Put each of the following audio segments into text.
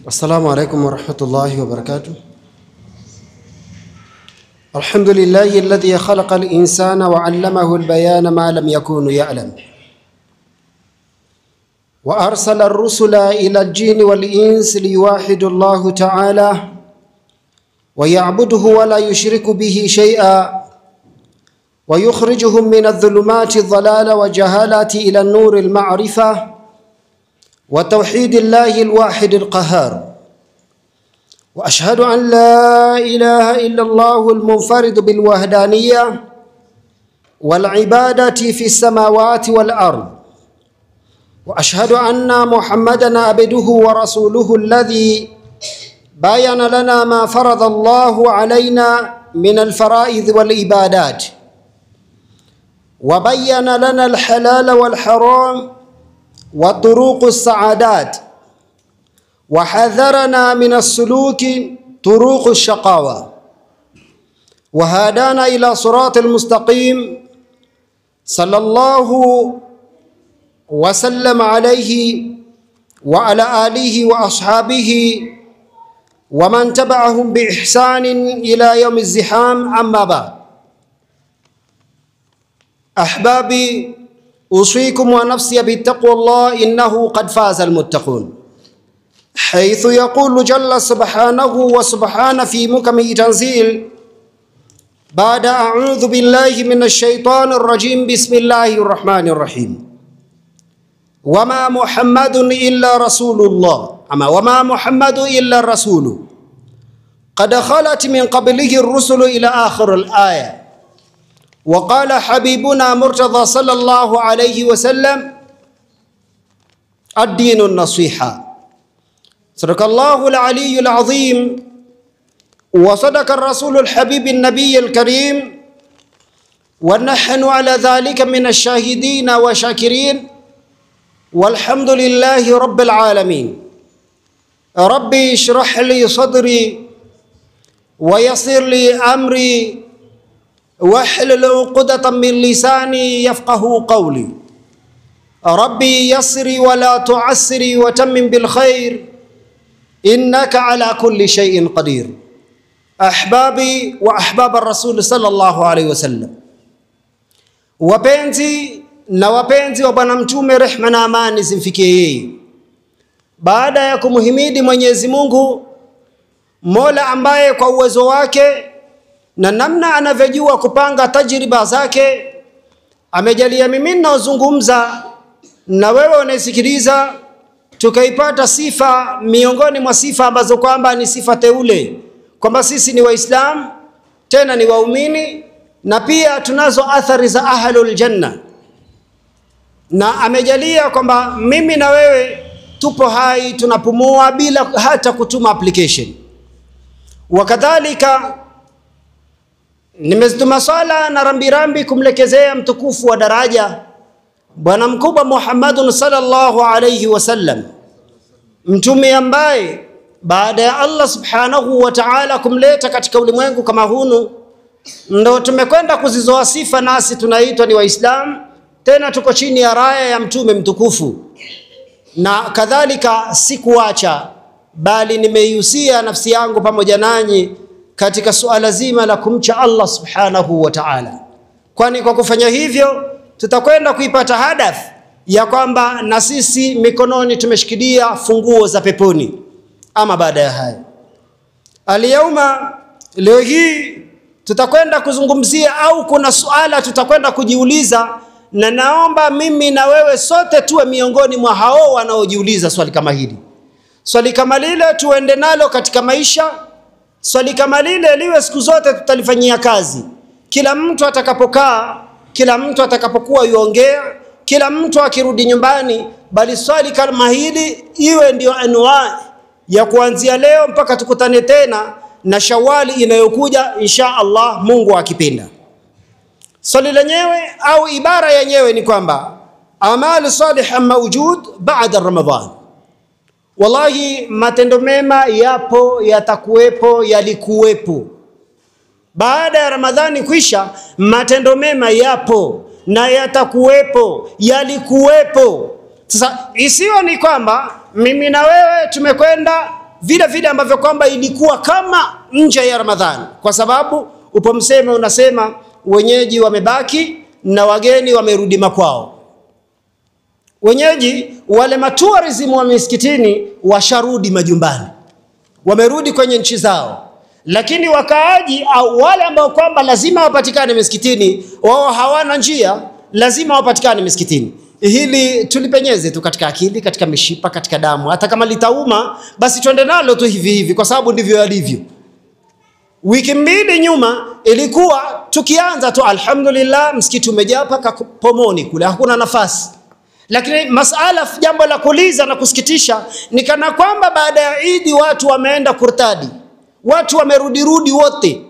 السلام عليكم ورحمة الله وبركاته. الحمد لله الذي خلق الإنسان وعلمه البيان ما لم يكن يعلم، وأرسل الرسل إلى الجن والإنس ليوحدوا الله تعالى ويعبده ولا يشرك به شيئا، ويخرجهم من الظلمات الضلال وجهالات إلى النور المعرفة وتوحيد الله الواحد القهار. وأشهد أن لا إله إلا الله المنفرد بالوحدانية والعبادة في السماوات والأرض. وأشهد أن محمدًا عبده ورسوله الذي بين لنا ما فرض الله علينا من الفرائض والعبادات، وبين لنا الحلال والحرام وطرق السعادات، وحذرنا من السلوك طرق الشقاوة، وهدانا إلى صراط المستقيم. صلى الله وسلم عليه وعلى آله وأصحابه ومن تبعهم بإحسان إلى يوم الزحام. أما بعد، أحبابي، أوصيكم ونفسي بتقوى الله، إنه قد فاز المتقون، حيث يقول جل سبحانه وسبحانه في محكم تنزيل بعد أعوذ بالله من الشيطان الرجيم: بسم الله الرحمن الرحيم. وما محمد إلا رسول الله، وما محمد إلا الرسول قد خلت من قبله الرسل إلى آخر الآية. وقال حبيبنا مرتضى صلى الله عليه وسلم: الدين النصيحة. صدق الله العلي العظيم، وصدق الرسول الحبيب النبي الكريم، ونحن على ذلك من الشاهدين وشاكرين، والحمد لله رب العالمين. ربي اشرح لي صدري ويسر لي أمري واحلل عقدة من لساني يفقه قولي. ربي يسري ولا تعسري وتمم بالخير، إنك على كل شيء قدير. أحبابي وأحباب الرسول صلى الله عليه وسلم، wapenzi na wapenzi wa Bwana Mtume, rehma na amani zimfikie yeye. Baada ya kumhimidi Mwenyezi Mungu, Mola ambaye kwa uwezo wake na namna anavyojua kupanga tajriba zake amejalia mimi ninaozungumza na wewe unasikiliza tukaipata sifa miongoni mwa sifa ambazo kwamba ni sifa teule, kwamba sisi ni Waislamu tena ni waumini, na pia tunazo athari za ahlul janna, na amejalia kwamba mimi na wewe tupo hai, tunapumua bila hata kutuma application. Wakadhalika nimezituma swala na rambirambi kumlekezea mtukufu wa daraja Bwana mkubwa Muhammadun sallallahu alayhi wasallam, mtume ambaye baada ya Allah subhanahu wa ta'ala kumleta katika ulimwengu kama hunu, ndo tumekwenda kuzizoa sifa, nasi tunaitwa ni Waislamu, tena tuko chini ya raya ya mtume mtukufu. Na kadhalika sikuacha, bali nimeihusia nafsi yangu pamoja nanyi katika suala zima la kumcha Allah subhanahu wa ta'ala, kwani kwa kufanya hivyo tutakwenda kuipata hadath ya kwamba na sisi mikononi tumeshikilia funguo za peponi. Ama baada ya haya, aliyauma, leo hii tutakwenda kuzungumzia, au kuna suala tutakwenda kujiuliza, na naomba mimi na wewe sote tuwe miongoni mwa hao wanaojiuliza swali kama hili. Swali kama lile tuende nalo katika maisha, swali kama lile liwe siku zote tutalifanyia kazi. Kila mtu atakapokaa, kila mtu atakapokuwa yuongea, kila mtu akirudi nyumbani, bali swali kama hili iwe ndio anwa ya kuanzia leo mpaka tukutane tena na Shawali inayokuja insha Allah, Mungu akipenda. Swali lenyewe au ibara yenyewe ni kwamba amali salih mawjud baada Ramadhan. Wallahi, matendo mema yapo, yatakuwepo, yalikuwepo. Baada ya Ramadhani kuisha, matendo mema yapo na yatakuwepo, yalikuwepo. Sasa isiyo ni kwamba mimi na wewe tumekwenda vile vile ambavyo kwamba ilikuwa kama nje ya Ramadhani, kwa sababu upo msemo unasema wenyeji wamebaki na wageni wamerudi makwao. Wenyeji wale matourism wa misikitini washarudi majumbani, wamerudi kwenye nchi zao, lakini wakaaji au wale ambao kwamba lazima wapatikane misikitini, wao hawana njia, lazima wapatikane misikitini. Hili tulipenyeze tu katika akili, katika mishipa, katika damu. Hata kama litauma basi twende nalo tu hivi hivi, kwa sababu ndivyo yalivyo. Wiki mbili nyuma ilikuwa tukianza tu alhamdulillah msikiti umejaa paka pomoni kule, hakuna nafasi. Lakini masala, jambo la kuuliza na kusikitisha ni kana kwamba baada ya Eid watu wameenda kurtadi, watu wamerudi wote.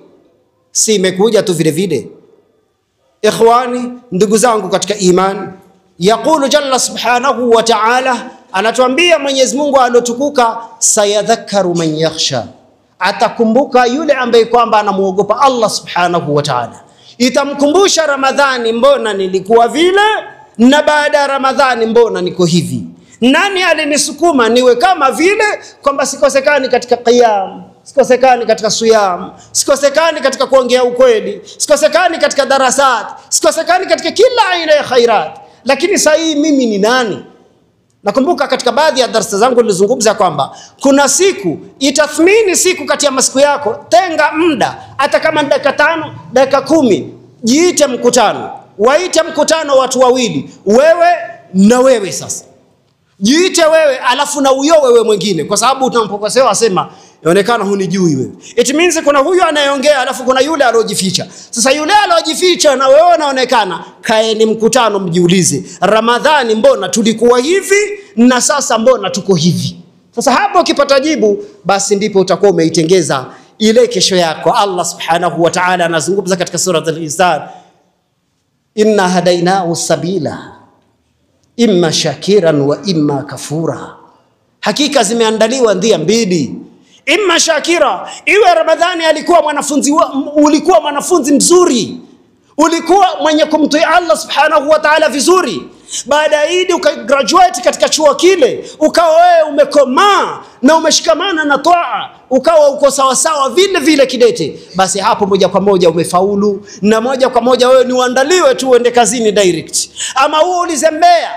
Si imekuja tu vile vile. Ikhwani, ndugu zangu katika imani, yaqulu jalla subhanahu wa ta'ala, anatuambia Mwenyezi Mungu alotukuka, sayadhakkaru man yakhsha, atakumbuka yule ambaye kwamba anamuogopa Allah subhanahu wa ta'ala. Itamkumbusha Ramadhani, mbona nilikuwa vile, na baada ya Ramadhani mbona niko hivi. Nani alinisukuma niwe kama vile, kwamba sikosekani katika qiyam, sikosekani katika siyam, sikosekani katika kuongea ukweli, sikosekani katika darasat, sikosekani katika kila aina ya khairat. Lakini sasa mimi ni nani? Nakumbuka katika baadhi ya darasa zangu nilizungumza kwamba kuna siku, itathmini siku kati ya masiku yako, tenga muda hata kama dakika 5, dakika 10, jiite mkutano. Waite mkutano watu wawili, wewe na wewe. Sasa jiite wewe alafu na uyo wewe mwingine, kwa sababu unapokosewa asema inaonekana hunijui wewe. It means kuna huyu anayeongea alafu kuna yule alojificha. Sasa yule alojificha na wewe unaonekana, kaeni mkutano mjiulize, Ramadhani mbona tulikuwa hivi na sasa mbona tuko hivi? Sasa hapo ukipata jibu, basi ndipo utakuwa umeitengeza ile kesho yako. Allah subhanahu wa ta'ala anazungumza katika sura al-Insan, inna hadainahu sabila imma shakiran wa imma kafura. Hakika zimeandaliwa ndia mbili, imma shakira, iwe Ramadhani alikuwa mwanafunzi, ulikuwa mwanafunzi mzuri, ulikuwa mwenye kumtii Allah subhanahu wa ta'ala vizuri. Baada ya Eid ukagraduate katika chuo kile, ukawa wewe umekomaa na umeshikamana na toa, ukawa uko sawa sawa vile vile kidete, basi hapo moja kwa moja umefaulu, na moja kwa moja wewe ni uandaliwe tu uende kazini direct. Ama wewe ulizembea,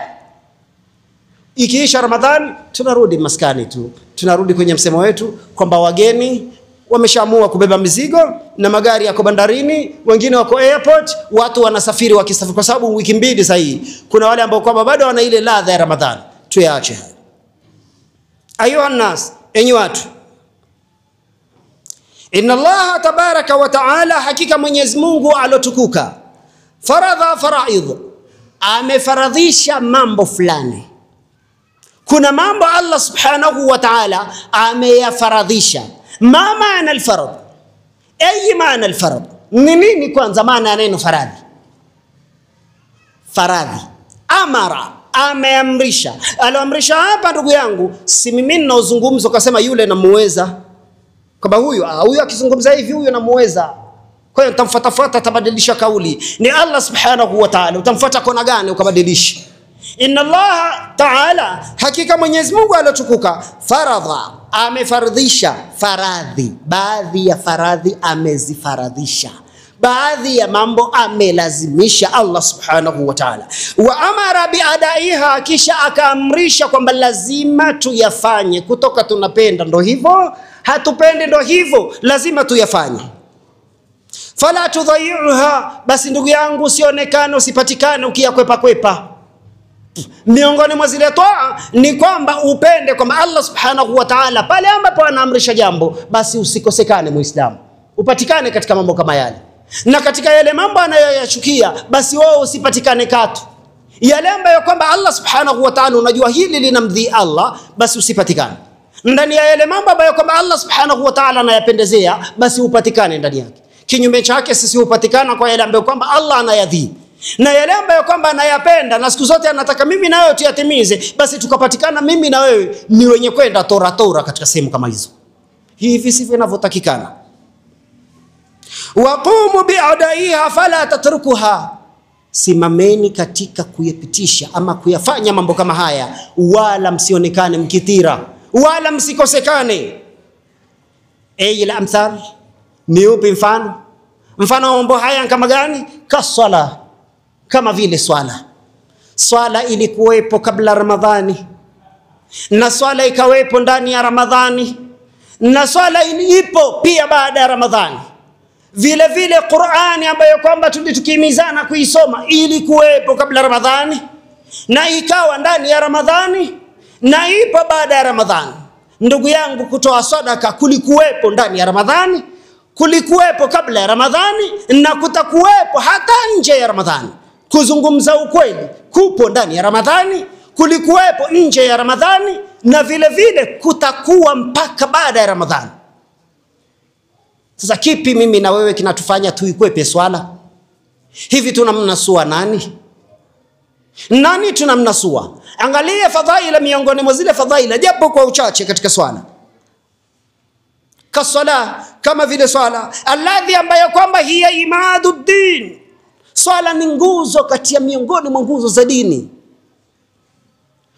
ikiisha Ramadhani tunarudi maskani tu, tunarudi kwenye msemo wetu kwamba wageni wameshaamua kubeba mizigo na magari yako bandarini, wengine wako airport, watu wanasafiri wakisafiri, kwa sababu wiki mbili sasa hii kuna wale ambao kwamba bado wana ile ladha ya Ramadhani. Tuyaache hayo. Ayuha nas, enyi watu, inna Allah tabaraka wa taala, hakika Mwenyezi Mungu alotukuka, faradha faraidh, amefaradhisha mambo fulani. Kuna mambo Allah subhanahu wa ta'ala ameyafaradhisha. Ma maana al-farad? Ayi maana al-farad? Nini kwanza maana ya neno faradhi? Faradhi, amara, ameamrisha. Aloamrisha hapa ndugu yangu, si mimi ninaozungumza ukasema yule namuweza, kwamba huyu akizungumza hivi huyu namuweza, kwa hiyo utamfuatafuata tabadilisha kauli. Ni Allah subhanahu wa ta'ala, utamfuata kona gani ukabadilisha? Inna Allah ta'ala, hakika Mwenyezi Mungu alotukuka, faradha, amefardhisha faradhi. Baadhi ya faradhi amezifaradhisha, baadhi ya mambo amelazimisha Allah subhanahu wa ta'ala. Wa amara biadaiha, kisha akaamrisha kwamba lazima tuyafanye. Kutoka tunapenda ndo hivyo, hatupendi ndo hivyo, lazima tuyafanye. Fala tudhayi'uha, basi ndugu yangu usionekane, usipatikane ukiyakwepa kwepa. Miongoni mwa zile toa ni kwamba upende kwamba Allah subhanahu wa ta'ala pale ambapo anaamrisha jambo, basi usikosekane Muislamu, upatikane katika mambo kama yale. Na katika yale mambo anayoyachukia, basi wewe usipatikane katu. Yale ambayo kwamba Allah subhanahu wa ta'ala unajua hili linamdhi Allah, basi usipatikane. Ndani ya yale mambo ambayo kwamba Allah subhanahu wa ta'ala anayapendezea, basi upatikane ndani yake. Kinyume chake sisi upatikana kwa yale ambayo kwamba Allah anayadhi, na yale ambayo kwamba anayapenda na siku zote anataka mimi na wewe tuyatimize, basi tukapatikana mimi na wewe ni wenye kwenda tora katika sehemu kama hizo. Hivi sivyo inavyotakikana. Waqumu bi'adaiha fala tatrukuha, simameni katika kuyapitisha ama kuyafanya mambo kama haya, wala msionekane mkitira, wala msikosekane. Ila amthal, ni upi mfano? Mfano wa mambo haya kama gani? Kaswala, kama vile swala. Swala ilikuwepo kabla Ramadhani, na swala ikawepo ndani ya Ramadhani, na swala ilipo pia baada ya Ramadhani. Vile vile Qur'ani ambayo kwamba tulitukimizana kuisoma ilikuwepo kabla Ramadhani, na ikawa ndani ya Ramadhani, na ipo baada ya Ramadhani. Ndugu yangu, kutoa sadaka kulikuwepo ndani ya Ramadhani, kulikuwepo kabla ya Ramadhani, na kutakuwepo hata nje ya Ramadhani. Kuzungumza ukweli kupo ndani ya Ramadhani, kulikuwepo nje ya Ramadhani, na vile vile kutakuwa mpaka baada ya Ramadhani. Sasa kipi mimi na wewe kinatufanya tuikwepe swala? Hivi tunamnasua nani? Nani tunamnasua? Angalia fadhaila miongoni mwa zile fadhaila japo kwa uchache katika swala. Kasala, kama vile swala, alladhi ambayo kwamba hiya imaduddin. Swala ni nguzo kati ya miongoni mwa nguzo za dini.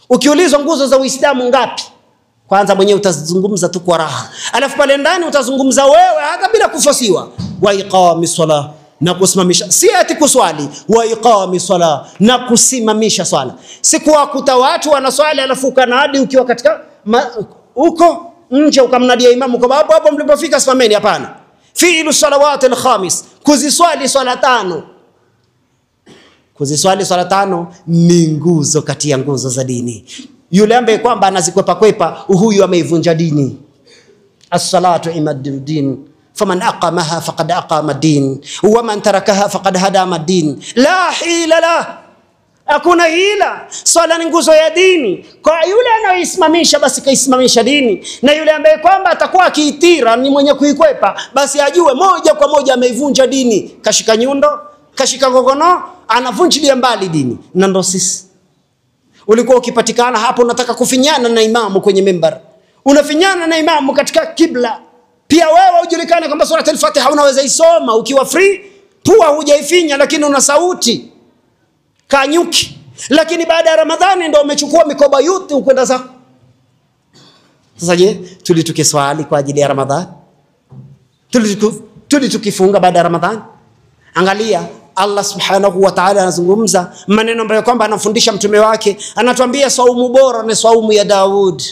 Ukiulizwa nguzo za Uislamu ngapi, kwanza mwenyewe utazungumza tu kwa raha, alafu pale ndani utazungumza wewe hata bila kufasiwa. Wa iqami swala, na kusimamisha, si ati kuswali. Wa iqami swala, na kusimamisha swala. Sikuwakuta watu wanaswali alafu kanadi ukiwa katika uko nje ukamnadia imamu kwa hapo hapo mlipofika simameni. Hapana. Fi'lu salawat al-khamis, kuziswali swala tano. Kuziswali swala tano ni nguzo kati ya nguzo za dini. Yule ambaye kwamba anazikwepa kwepa, huyu ameivunja dini. As-salatu imaduddin, faman aqamaha faqad aqama ad-din, wa man tarakaha faqad hadama ad-din, la hila la. Hakuna hila. Swala ni nguzo ya dini. Kwa yule anayesimamisha basi kaisimamisha dini, na yule ambaye kwamba atakuwa akiitira ni mwenye kuikwepa, basi ajue moja kwa moja ameivunja dini. Kashika nyundo, kashika gogono, anavunjilia mbali dini. Na ndo sisi. Ulikuwa ukipatikana hapo unataka kufinyana na imamu kwenye mimbar, unafinyana na imamu katika kibla, pia wewe ujulikane kwamba sura al-Fatiha unaweza isoma ukiwa free, pua hujaifinya lakini una sauti kanyuki. Lakini baada ya Ramadhani ndio umechukua mikoba yote ukwenda zako. Sasa je, tulitukiswali kwa ajili ya Ramadhani? Tulitukifunga baada ya Ramadhani? Angalia Allah subhanahu wa ta'ala anazungumza maneno ambayo kwamba anamfundisha mtume wake. Anatuambia saumu bora ni saumu ya Daud,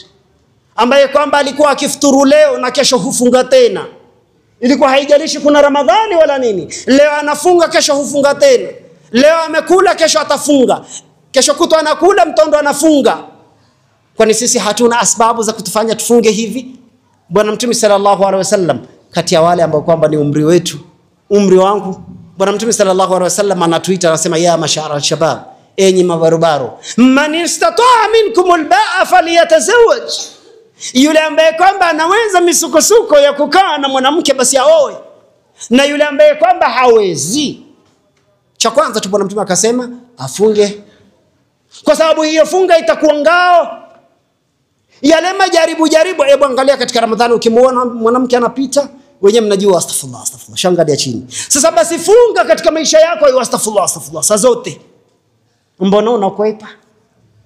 ambaye kwamba alikuwa akifuturu leo na kesho hufunga tena. Ilikuwa haijalishi kuna Ramadhani wala nini, leo anafunga kesho hufunga tena. Leo amekula kesho atafunga, kesho kutwa anakula mtondo anafunga. Kwani sisi hatuna asbabu za kutufanya tufunge hivi? Bwana Mtume sallallahu alaihi wasallam, kati ya wale ambao kwamba ni umri wetu, umri wangu, Bwana Mtume sallallahu alaihi wasallam anatuita, anasema ya mashara al-shabab, enyi mabarobaro, man istata'a minkum al-ba'a falyatazawwaj. Yule ambaye kwamba anaweza misukosuko ya kukaa na mwanamke basi aoe, na yule ambaye kwamba hawezi, cha kwanza tu Bwana Mtume akasema afunge, kwa sababu hiyo funga itakuwa ngao yale majaribu. Hebu angalia katika Ramadhani, ukimuona mwanamke anapita, wenyewe mnajua astaghfirullah astaghfirullah, shangalia chini. Sasa basi funga katika maisha yako hiyo astaghfirullah astaghfirullah saa zote. Mbona unakwepa?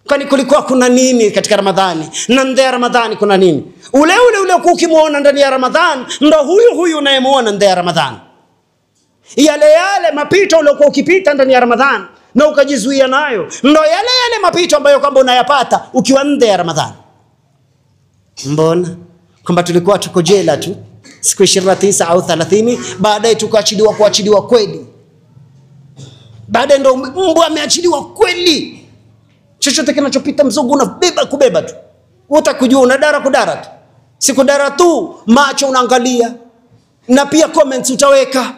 Kwani kulikuwa kuna nini katika Ramadhani? Na ndani ya Ramadhani kuna nini? Ule ukimuona ndani ya Ramadhani ndo huyu unayemuona ndani ya Ramadhani. Yale mapito uliokuwa ukipita ndani ya Ramadhani na ukajizuia nayo, ndo yale mapito ambayo kwamba unayapata ukiwa nje ya Ramadhani. Mbona kwamba tulikuwa tuko jela tu siku 29 au 30, baadaye kuachiliwa kweli. Baadaye ndo mbwa ameachiliwa kweli. Chochote kinachopita mzungu kubeba tu. Utakujua unadara kudara tu. Sikudara tu, macho unaangalia na pia comments utaweka.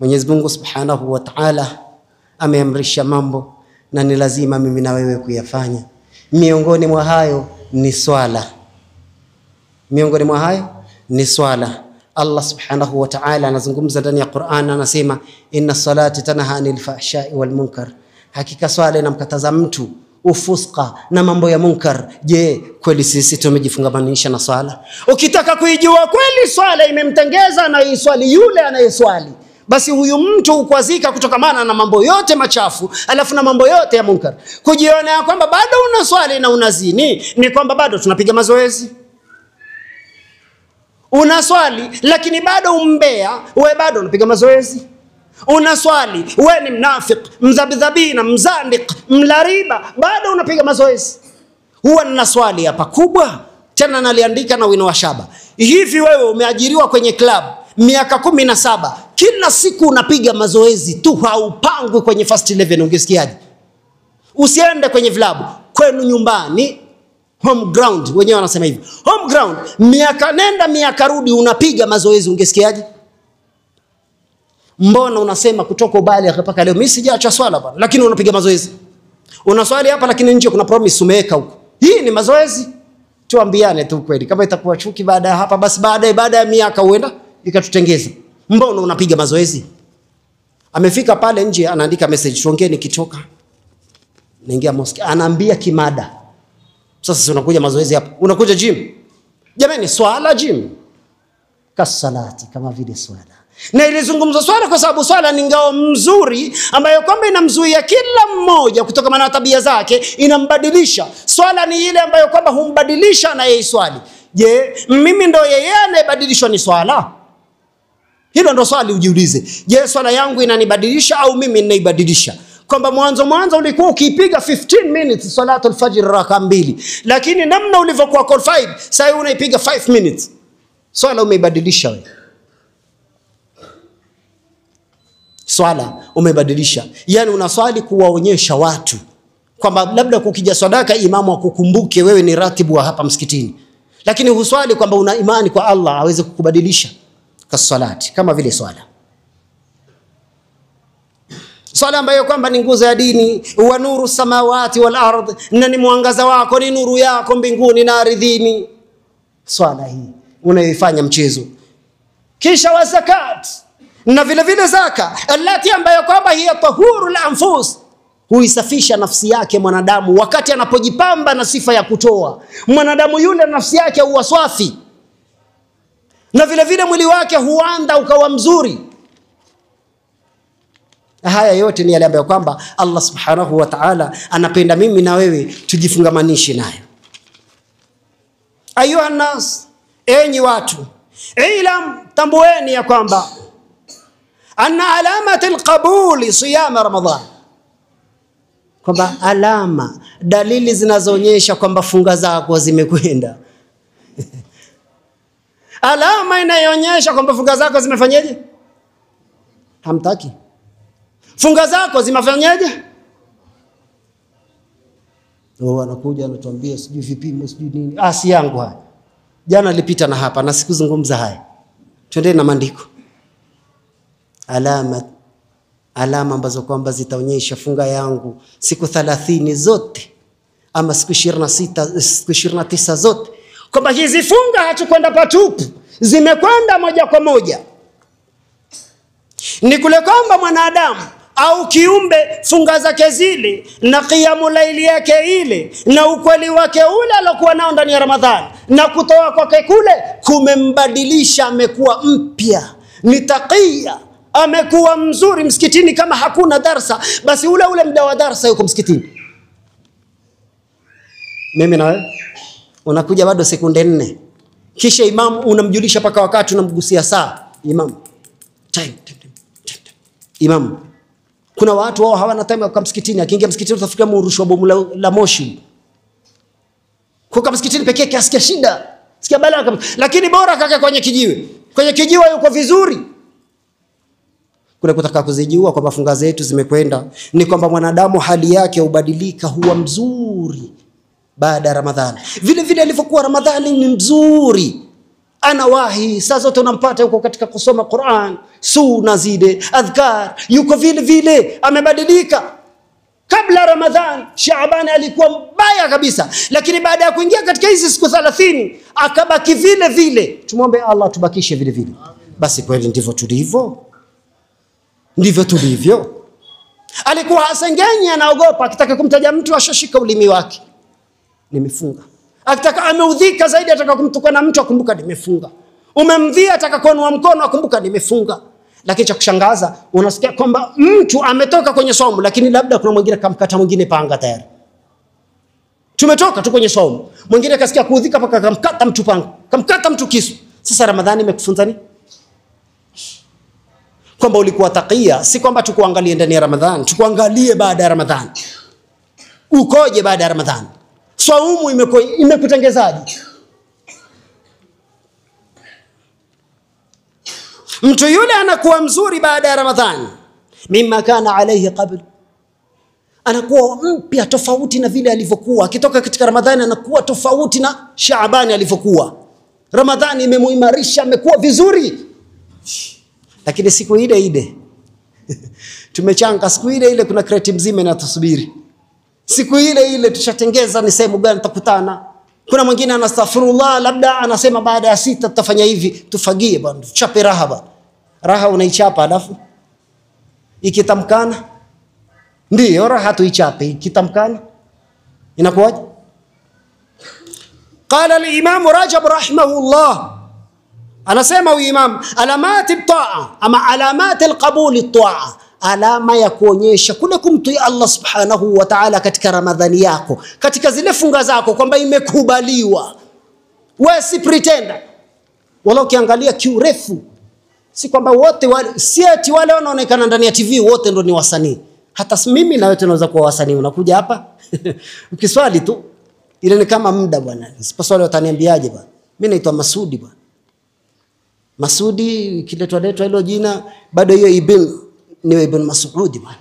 Mwenyezi Mungu Subhanahu wa Ta'ala ameamrisha mambo na ni lazima mimi na wewe kuyafanya. Miongoni mwa hayo ni swala. Miongoni mwa hayo ni swala. Allah Subhanahu wa Ta'ala anazungumza ndani ya Qur'an, anasema inna salati tanha anil fahsha'i wal munkar. Hakika swala inamkataza mtu ufuska na mambo ya munkar. Je, kweli sisi tumejifungamanisha na swala? Ukitaka kuijua kweli swala imemtengeza na iswali yule anayeswali, basi huyu mtu ukwazika kutokamana na mambo yote machafu, alafu na mambo yote ya munkar. Kujiona kwamba bado unaswali na unazini, ni kwamba bado tunapiga mazoezi. Unaswali lakini bado umbea, wewe bado unapiga mazoezi. Unaswali, wewe ni mnafik, mzabidhabina, mzandiq, mlariba, bado unapiga mazoezi. Huwa nina swali hapa kubwa, tena naliandika na wino wa shaba. Hivi wewe umeajiriwa kwenye club miaka 17, kila siku unapiga mazoezi tu, haupangwi kwenye first 11, ungesikiaje? Usiende kwenye vilabu, kwenu nyumbani, home ground, wenyewe wanasema hivi, home ground, miaka nenda miaka rudi unapiga mazoezi, ungesikiaje? Mbona unasema kutoka ubali mpaka leo mimi sijaacha swala bwana, lakini unapiga mazoezi? Unaswali hapa lakini nje kuna promise umeweka huko. Hii ni mazoezi? Tuambiane tu kweli. Kama itakuwa chuki baada ya hapa, basi baada ya miaka uenda ikatutengeza. Mbona unapiga mazoezi? Amefika pale nje anaandika message, tuongee nikitoka. Naingia mosque, anaambia kimada. Sasa unakuja mazoezi hapa, unakuja gym. Jamani, swala gym kasalati kama vile swala. Na ilizungumza swala kwa sababu swala ni ngao mzuri ambayo kwamba inamzuia kila mmoja kutokana na tabia zake, inambadilisha. Swala ni ile ambayo kwamba humbadilisha na yeye swali. Je, mimi ndo yeye anayebadilishwa ni swala? Hilo ndo swali ujiulize. Je, swala yangu inanibadilisha au mimi ninaibadilisha? Kwamba mwanzo ulikuwa ukipiga 15 minutes salatul fajr raka 2, lakini namna ulivyokuwa qualified sasa unaipiga 5 minutes. Swala umeibadilisha wewe. Swala umebadilisha. Yani unaswali kuwaonyesha watu kwamba labda kukija sadaka imamu akukumbuke wewe ni ratibu wa hapa msikitini. Lakini huswali kwamba una imani kwa Allah aweze kukubadilisha kasalati kama vile swala. Swala ambayo kwamba ni nguzo ya dini, wa nuru samawati wal ardh, na ni mwangaza wako, ni nuru yako mbinguni na ardhini. Swala hii unaifanya mchezo. Kisha wa zakat, na vile vile zaka, allati ambayo kwamba hiya tahurul anfus, huisafisha nafsi yake mwanadamu wakati anapojipamba na sifa ya kutoa. Mwanadamu yule nafsi yake huwa safi, na vile vile mwili wake huanda ukawa mzuri. Haya yote ni yale ambayo kwamba Allah subhanahu wa ta'ala anapenda mimi na wewe tujifungamanishe nayo. Ayuha nas, enyi watu, ilam, tambueni ya kwamba anna alamatul qabuli siyam Ramadhan, kwamba alama, dalili zinazoonyesha kwamba funga zako zimekwenda. Alama inayoonyesha kwamba funga zako zimefanyaje? Hamtaki. Funga zako zimefanyaje? Anakuja anatuambia sijui vipimo sijui nini. Si yangu haya. Jana nilipita na hapa na sikuzungumza haya. Twende na maandiko. Alama ambazo kwamba zitaonyesha funga yangu siku 30 zote ama siku 26, siku 29 zote, kwamba hizi funga hatukwenda patupu, zimekwenda moja kwa moja. Ni kule kwamba mwanadamu au kiumbe funga zake zile na qiyamul laili yake ile na ukweli wake ule alokuwa nao ndani ya Ramadhani na kutoa kwake kule kumembadilisha, amekuwa mpya, ni taqiya, amekuwa mzuri. Msikitini kama hakuna darsa, basi ule muda wa darsa yuko msikitini. Mimi na wewe unakuja bado sekunde 4, kisha imam unamjulisha paka wakati, unamgusia saa imam, time. Imam, kuna watu wao hawana time kwa msikitini. Akiingia msikitini utafikiria murushwa bomu la moshi. Kwa msikitini pekee kiasikia shida, sikia balaa, lakini bora kaka kwenye kijiwe. Kwenye kijiwe yuko vizuri. Kuna kutaka kuzijua kwamba funga zetu zimekwenda, ni kwamba mwanadamu hali yake hubadilika, huwa mzuri baada ya Ramadhani. Vile vile alivyokuwa Ramadhani ni mzuri, anawahi saa zote unampata yuko katika kusoma Qur'an, sunna zile, adhkar, yuko vile vile amebadilika. Kabla Ramadhan, Shaaban alikuwa mbaya kabisa, lakini baada ya kuingia katika hizi siku 30 akabaki vile vile. Tumwombe Allah tubakishe vile vile. Basi kweli ndivyo tulivyo. Ndivyo tulivyo. Alikuwa hasengenyi, anaogopa, akitaka kumtaja mtu ashashika ulimi wake, nimefunga. Akitaka ameudhika zaidi, ataka kumtukana mtu akumbuka nimefunga. Umemdhia, ataka kuonwa mkono akumbuka nimefunga. Lakini cha kushangaza unasikia kwamba mtu ametoka kwenye saumu, lakini labda kuna mwingine kamkata mwingine panga tayari. Tumetoka tu kwenye saumu, mwingine kasikia kuudhika paka kamkata mtu panga, kamkata mtu kisu. Sasa Ramadhani imekufunza nini? Kwamba ulikuwa takia, si kwamba tukuangalie ndani ya Ramadhani, tukuangalie baada ya Ramadhani. Ukoje baada ya Ramadhani? Saumu imekutengezaje? Mtu yule anakuwa mzuri baada ya Ramadhani, mimma kana alayhi qabl, anakuwa mpya tofauti na vile alivyokuwa. Akitoka katika Ramadhani anakuwa tofauti na Shaabani alivyokuwa. Ramadhani imemuimarisha, amekuwa vizuri. Lakini siku ile tumechanga, siku ile kuna kreti mzima inatusubiri. Siku ile tushatengeza ni sehemu gani tutakutana. Kuna mwingine anastaghfirullah, labda anasema baada ya 6 tutafanya hivi. Tufagie bwana, tuchape raha bwana. Raha unaichapa, alafu ikitamkana ndio raha tuichape, ikitamkana inakuwaje? Qala al-Imam Rajab rahimahullah, anasema huyu imam, alamati at-ta'a ama alamati al-qabul at-ta'a, alama ya kuonyesha kule kumtii Allah subhanahu wa ta'ala katika Ramadhani yako, katika zile funga zako, kwamba imekubaliwa. Wewe si pretender. Wala ukiangalia kiurefu, si kwamba wote wale, si ati wale wanaonekana ndani ya TV wote ndio ni wasanii. Hata mimi na wewe tunaweza kuwa wasanii. Unakuja hapa ukiswali tu ile ni kama muda bwana. Siposwali wataniambiaje bwana? Mimi naitwa Masudi bwana. Masudi kiletwa hilo jina, bado hiyo ni Ibn Mas'ud bwana.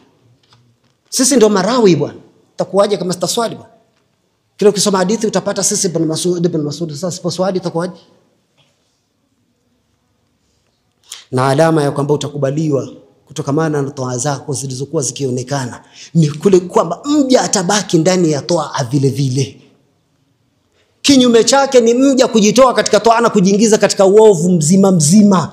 Sisi ndio marawi bwana. Utakuwaje kama sitaswali bwana? Kile ukisoma hadithi utapata sisi Ibn Mas'ud. Sasa siposwali utakuwaje? Na alama ya kwamba utakubaliwa kutokamana na toa zako zilizokuwa zikionekana ni kule kwamba mja atabaki ndani ya toa vile vile. Kinyume chake ni mja kujitoa katika toa na kujiingiza katika uovu mzima.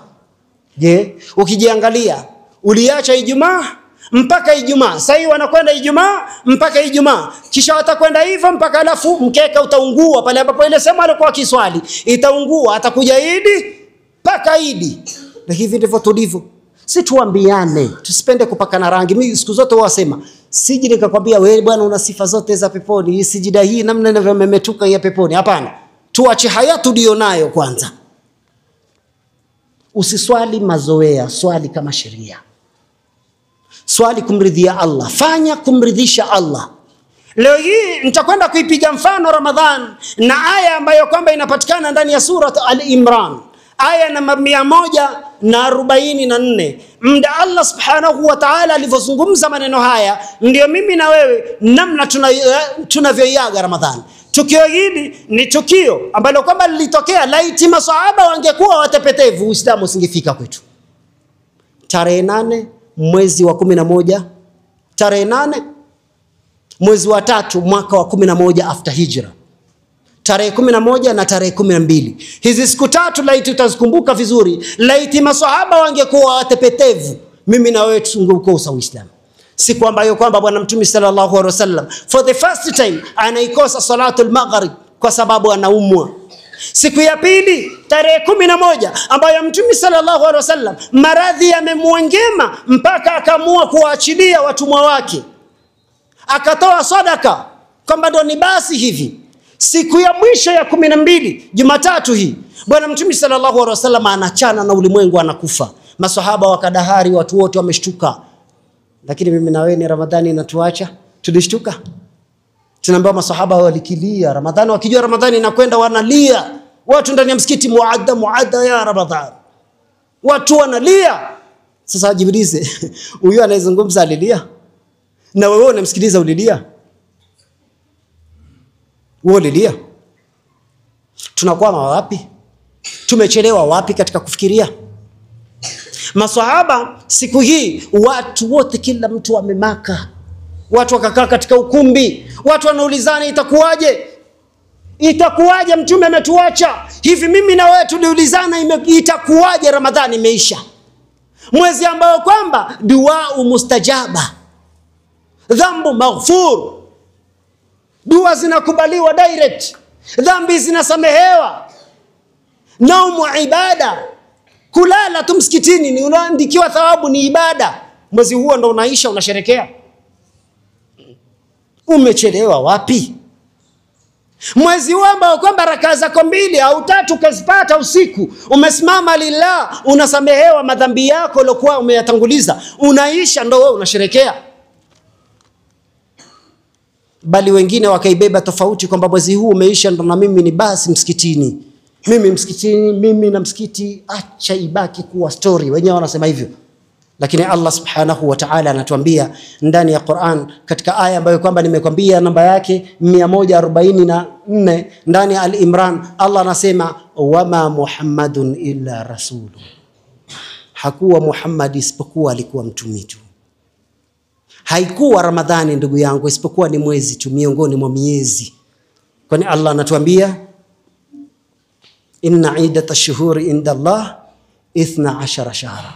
Je, ukijiangalia uliacha Ijumaa mpaka Ijumaa, sasa hivi wanakwenda Ijumaa mpaka Ijumaa, kisha watakwenda hivyo mpaka alafu mkeka utaungua pale ambapo ile sema alikuwa kiswali itaungua, atakuja Idi mpaka Idi. Na hivi ndivyo tulivyo. Si tuambiane, tusipende kupakana rangi. Mimi siku zote wasema, siji nikakwambia wewe bwana una sifa zote za peponi, hii sijida hii namna inavyomemetuka ya peponi. Hapana. Tuache haya tulionayo kwanza. Usiswali mazoea, swali kama sheria. Swali kumridhia Allah, fanya kumridhisha Allah. Leo hii nitakwenda kuipiga mfano Ramadhan na aya ambayo kwamba inapatikana ndani ya surat Al-Imran. Aya namba 144. Mda Allah subhanahu wa ta'ala alivyozungumza maneno haya, ndio mimi na wewe namna tunavyoiaga Ramadhani. Tukio hili ni tukio ambalo kwamba lilitokea, laiti masahaba wangekuwa watepetevu, Uislamu usingefika kwetu. Tarehe 8 mwezi wa 11, tarehe 8 mwezi wa 3 mwaka wa 11 after hijra. Tarehe 11 na tarehe 12. Hizi siku tatu laiti utazikumbuka vizuri. Laiti maswahaba wangekuwa watepetevu, mimi na wewe tungeukosa Uislamu. Siku ambayo kwamba bwana Mtume sallallahu alaihi wasallam for the first time anaikosa salatul maghrib kwa sababu anaumwa. Siku ya pili tarehe 11 ambayo Mtume sallallahu alaihi wasallam maradhi yamemwangema mpaka akaamua kuachilia watumwa wake, akatoa sadaka kwamba ndo ni basi hivi. Siku ya mwisho ya 12 Jumatatu hii bwana Mtume sallallahu alaihi wasallam anachana na ulimwengu, anakufa. Maswahaba wakadahari, watu wote wameshtuka. Lakini mimi na wewe ni Ramadhani inatuacha, tulishtuka. Tunaambia maswahaba walikilia Ramadhani, wakijua Ramadhani inakwenda wanalia. Watu ndani ya msikiti muadda ya Ramadhani, watu wanalia. Sasa jiulize, huyu anayezungumza alilia na wewe unamsikiliza ulilia? Ulilia? Tunakwama wapi? Tumechelewa wapi katika kufikiria? Maswahaba siku hii watu wote, kila mtu amemaka. Watu wakakaa katika ukumbi, watu wanaulizana itakuwaje? Itakuwaje Mtume ametuacha? Hivi mimi na wewe tuliulizana itakuwaje Ramadhani imeisha? Mwezi ambao kwamba dua mustajaba, dhambu maghfur, dua zinakubaliwa direct, dhambi zinasamehewa, naumu ibada, kulala tu msikitini ni unaandikiwa thawabu, ni ibada. Mwezi huo ndo unaisha, unasherekea. Umechelewa wapi? Mwezi huu ambao kwamba rakaa zako 2 au 3 ukazipata usiku, umesimama lillah, unasamehewa madhambi yako uliokuwa umeyatanguliza, unaisha, ndio wewe unasherekea. Bali wengine wakaibeba tofauti kwamba mwezi huu umeisha, ndo na mimi ni basi msikitini. Mimi na msikiti, acha ibaki kuwa story. Wenyewe wanasema hivyo. Lakini Allah subhanahu wa ta'ala anatuambia ndani ya Qur'an katika aya ambayo kwamba nimekwambia namba yake 144 ndani ya Al-Imran, Allah anasema wama Muhammadun illa rasulu, hakuwa Muhammad isipokuwa alikuwa mtume tu. Haikuwa Ramadhani ndugu yangu isipokuwa ni mwezi tu miongoni mwa miezi. Kwani Allah anatuambia inna iddatash shuhuri inda Allah 12 shahra,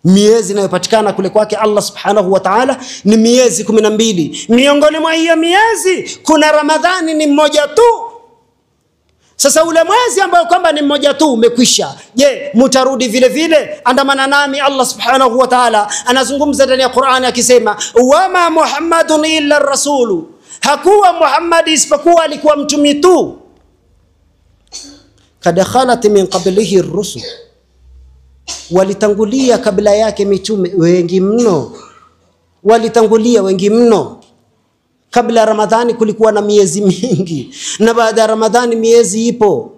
miezi inayopatikana kule kwake Allah subhanahu wa ta'ala ni miezi 12. Miongoni mwa hiyo miezi kuna Ramadhani ni mmoja tu. Sasa ule mwezi ambao kwamba ni mmoja tu umekwisha. Je, mtarudi vile vile? Andamana nami, Allah subhanahu wa ta'ala anazungumza ndani ya Qur'ani akisema wama Muhammadun illa rasulu, hakuwa Muhammad isipokuwa alikuwa mtume tu. Kad khalat min qablihi ar-rusul, walitangulia kabla yake mitume wengi mno, walitangulia wengi mno. Kabla Ramadhani kulikuwa na miezi mingi, na baada ya Ramadhani miezi ipo.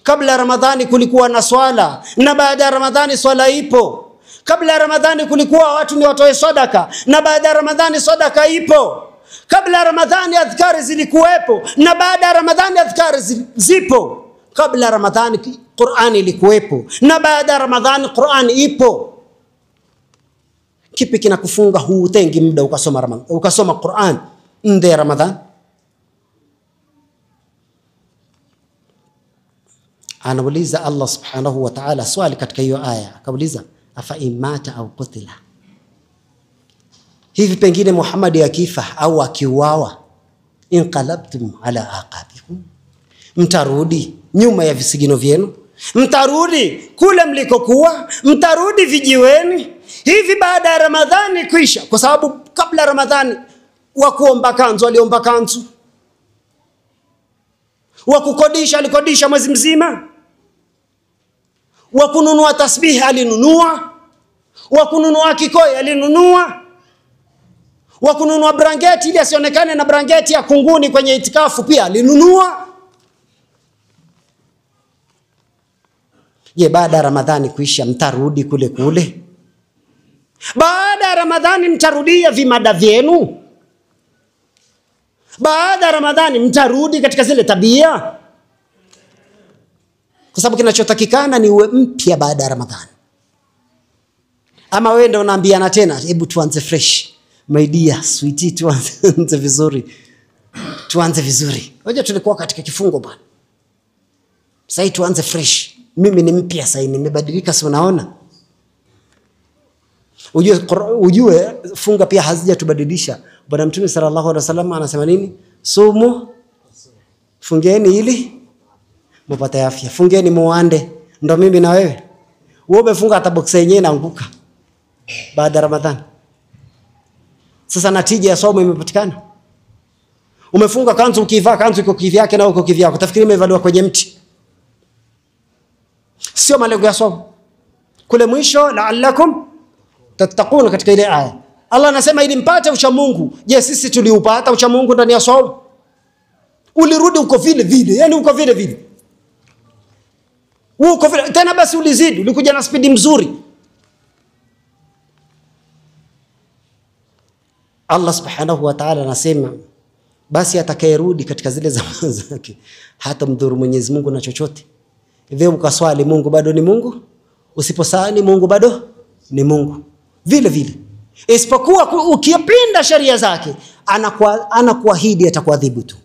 Kabla Ramadhani kulikuwa na swala, na baada ya Ramadhani swala ipo. Kabla Ramadhani kulikuwa watu ni watoe sadaka, na baada ya Ramadhani sadaka ipo. Kabla Ramadhani adhkari zilikuwepo, na baada ya Ramadhani adhkari zipo. Kabla Ramadhani Qur'ani ilikuwepo, na baada ya Ramadhani Qur'ani ipo. Kipi kinakufunga hutengi muda ukasoma Qur'an nde Ramadhan? Anauliza Allah subhanahu wa ta'ala swali katika hiyo aya, akauliza afa imata au qutila, hivi pengine Muhammad akifa au akiuawa, inqalabtum ala aqabikum, mtarudi nyuma ya visigino vyenu, mtarudi kule mlikokuwa, mtarudi vijiweni hivi baada ya Ramadhani kuisha? Kwa sababu kabla Ramadhani wakuomba kanzu aliomba kanzu, wakukodisha alikodisha mwezi mzima, wakununua tasbih alinunua, wakununua kikoi alinunua, wakununua brangeti ili asionekane na brangeti ya kunguni kwenye itikafu pia alinunua. Je, baada ya Ramadhani kuisha mtarudi kule kule? Baada ya Ramadhani mtarudia vimada vyenu? Baada ya Ramadhani mtarudi katika zile tabia? Kwa sababu kinachotakikana ni uwe mpya baada ya Ramadhani. Ama wewe ndio unaambiana tena, hebu tuanze fresh. My dear sweetie, tuanze vizuri. Tuanze vizuri. Ngoja tulikuwa katika kifungo bwana. Sasa tuanze fresh. Mimi ni mpya sasa, nimebadilika, si unaona? Ujue funga pia hazijatubadilisha. Bwana Mtume sallallahu alaihi wasallam anasema nini? Sumu, fungeni ili mpate afya. Fungeni muande. Ndio mimi na wewe. Wewe umefunga hata box yenyewe inaanguka baada ya Ramadhani. Sasa natija ya somo imepatikana. Umefunga kanzu, ukivaa kanzu iko kivyake na uko kivyako. Tafikiri imevaliwa kwenye mti. Sio malengo ya somo. Kule mwisho la'allakum tattaqun, katika ile aya Allah anasema ili mpate ucha Mungu. Je, sisi tuliupata ucha Mungu ndani ya somo? Ulirudi uko vile vile, yani uko vile vile. Uko vile tena, basi ulizidi, ulikuja na spidi mzuri. Allah subhanahu wa ta'ala anasema basi atakayerudi katika zile zama zake hata mdhuru Mwenyezi Mungu na chochote. Hivyo ukaswali Mungu bado ni Mungu, usiposali Mungu bado ni Mungu vile vile. Isipokuwa ukipinda sheria zake anakuahidi atakuadhibu tu.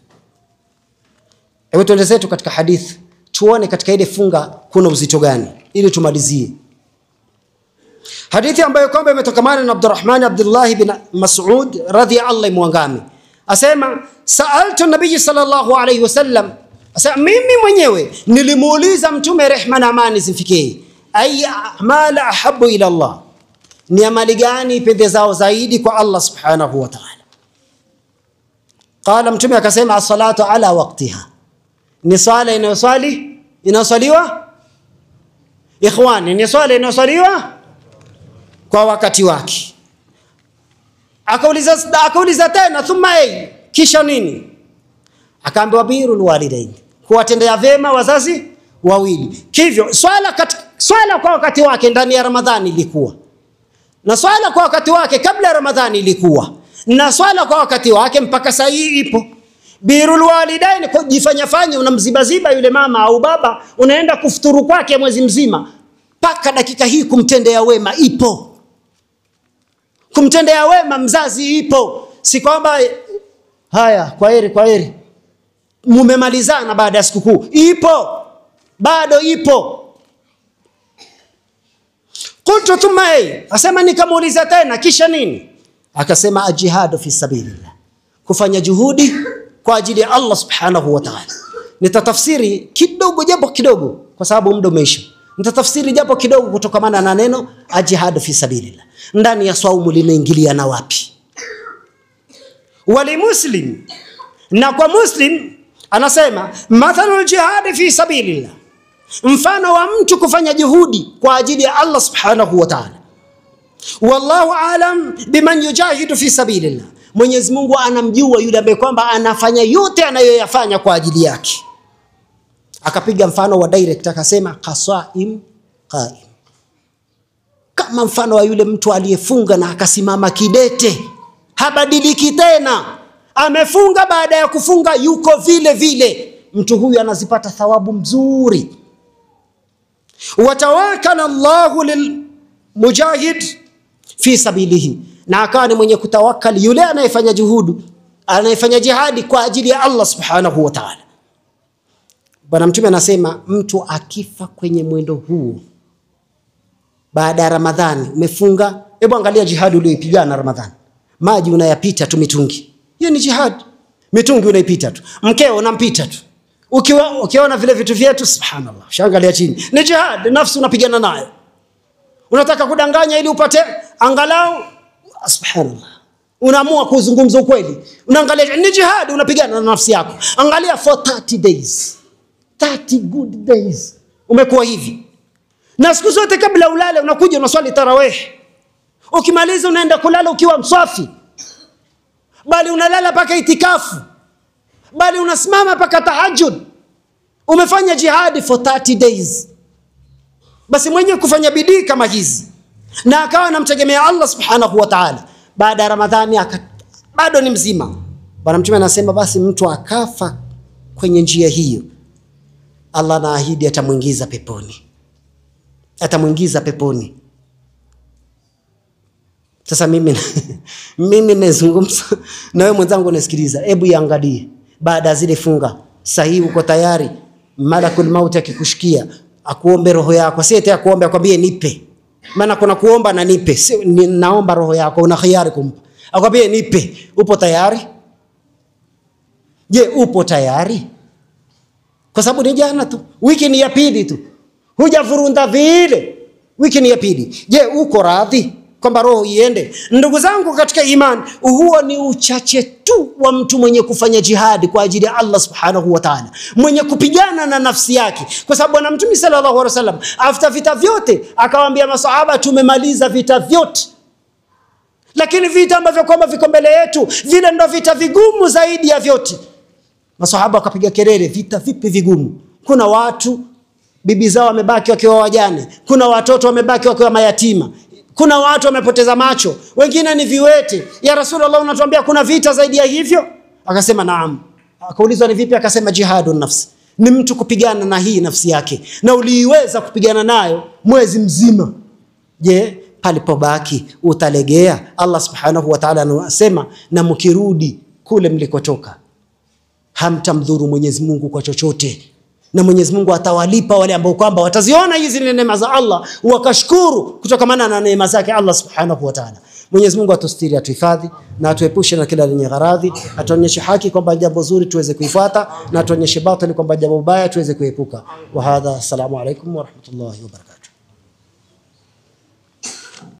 Hebu tuende zetu katika hadithi tuone katika ile funga kuna uzito gani ili tumalizie. Hadithi ambayo kwamba imetokamana na Abdullah bin Mas'ud radhiyallahu anhu. Asema sa'altu nabii sallallahu alayhi wasallam, asema mimi mwenyewe nilimuuliza mtume rehma na amani zimfikie, ay a'mal ahabbu ila Allah, ni amali gani pendezao zaidi kwa Allah subhanahu wa ta'ala? Qala, mtume akasema as-salatu ala waqtiha, Ni swala inayoswaliwa ikhwani, ni swala inayoswaliwa kwa wakati wake. Akauliza tena thumma kisha nini? Akaambiwa birrul walidain, kuwatendea vyema wazazi wawili. Hivyo swala kwa wakati wake ndani ya Ramadhani ilikuwa, na swala kwa wakati wake kabla ya Ramadhani ilikuwa, na swala kwa wakati wake mpaka sasa ipo. Birrul walidain, kujifanya unamzibaziba yule mama au baba, unaenda kufuturu kwake mwezi mzima, paka dakika hii kumtendea wema ipo. Kumtendea wema mzazi ipo. Si kwamba haya kwa heri mumemalizana baada ya sikukuu. Ipo, bado ipo. Qultu thumma asema nikamuuliza tena kisha nini? Akasema ajihadu fi sabilillah, kufanya juhudi kwa ajili ya Allah subhanahu wa ta'ala. Nitatafsiri kidogo japo kidogo kwa sababu muda umeisha. Nitatafsiri japo kidogo kutokamana na neno ajihadu fi sabilillah. Ndani ya saumu linaingilia na wapi? Wali muslim, na kwa muslim anasema mathalul jihad fi sabilillah, mfano wa mtu kufanya juhudi kwa ajili ya Allah subhanahu wa ta'ala. Wallahu alam biman yujahidu fi sabilillah, Mwenyezi Mungu anamjua yule ambaye kwamba anafanya yote anayoyafanya kwa ajili yake. Akapiga mfano wa direct akasema qasaim qaim, kama mfano wa yule mtu aliyefunga na akasimama kidete, habadiliki tena. Amefunga, baada ya kufunga yuko vile vile. Mtu huyu anazipata thawabu mzuri. Watawakkal Allahu lilmujahid fi sabilihi, na akawa ni mwenye kutawakkali yule anayefanya juhudi, anayefanya jihadi kwa ajili ya Allah subhanahu wa ta'ala. Bwana Mtume anasema mtu akifa kwenye mwendo huu baada ya Ramadhani, umefunga, hebu angalia jihadi uliyopigana Ramadhani. Maji unayapita tu mitungi, hiyo ni jihad. Mitungi unaipita tu, mkeo unampita tu, ukiona vile vitu vyetu, subhanallah, shangalia chini, ni jihad. Nafsi unapigana nayo, unataka kudanganya ili upate angalau, subhanallah, unaamua kuzungumza ukweli, unaangalia, ni jihad, unapigana na nafsi yako. Angalia for 30 days, 30 good days umekuwa hivi. Na siku zote kabla ulale unakuja unaswali tarawih, ukimaliza unaenda kulala ukiwa msafi, bali unalala paka itikafu, bali unasimama paka tahajjud. Umefanya jihadi for 30 days. Basi mwenye kufanya bidii kama hizi na akawa anamtegemea Allah subhanahu wa ta'ala, baada ya Ramadhani bado ni mzima, Bwana Mtume anasema basi mtu akafa kwenye njia hiyo, Allah anaahidi atamuingiza peponi. Atamuingiza peponi. Sasa mimi nazungumza na wewe mwenzangu unasikiliza, hebu iangalie baada zile funga, sahihi uko tayari malakul maut akikushikia akuombe roho yako, si eti akuombe akwambie nipe. Maana kuna kuomba na nipe, naomba roho yako, una khiari kumpa, akwambie nipe. Upo tayari? Je, upo tayari? Kwa sababu ni jana tu, wiki ni ya pili tu, hujavurunda vile, wiki ni ya pili. Je, uko radhi kwamba roho iende? Ndugu zangu katika imani, huo ni uchache tu wa mtu mwenye kufanya jihadi kwa ajili ya Allah subhanahu wa ta'ala, mwenye kupigana na nafsi yake. Kwa sababu Bwana Mtume sallallahu alaihi wasallam after vita vyote akawaambia masahaba, tumemaliza vita vyote, lakini vita ambavyo kwamba viko mbele yetu vile ndio vita vigumu zaidi ya vyote. Masahaba wakapiga kelele, vita vipi vigumu? Kuna watu bibi zao wamebaki wakiwa wajane, kuna watoto wamebaki wakiwa mayatima, kuna watu wamepoteza macho, wengine ni viwete. Ya Rasulullah, unatuambia kuna vita zaidi ya hivyo? Akasema naam. Akaulizwa ni vipi? Akasema jihadun nafsi, ni mtu kupigana na hii nafsi yake, na uliweza kupigana nayo mwezi mzima. Je, palipobaki utalegea? Allah subhanahu wa ta'ala anasema, na mkirudi kule mlikotoka hamtamdhuru Mwenyezi Mungu kwa chochote, na Mwenyezi Mungu atawalipa wale ambao kwamba wataziona hizi neema za Allah wakashukuru kutokamana na neema zake Allah subhanahu wa ta'ala. Mwenyezi Mungu atustiri, atuhifadhi na atuepushe na kila lenye gharadhi, atuonyeshe haki kwamba jambo zuri tuweze kuifuata, na atuonyeshe batili kwamba jambo baya tuweze kuepuka. Wa hadha, assalamu alaykum wa rahmatullahi wa barakatuh.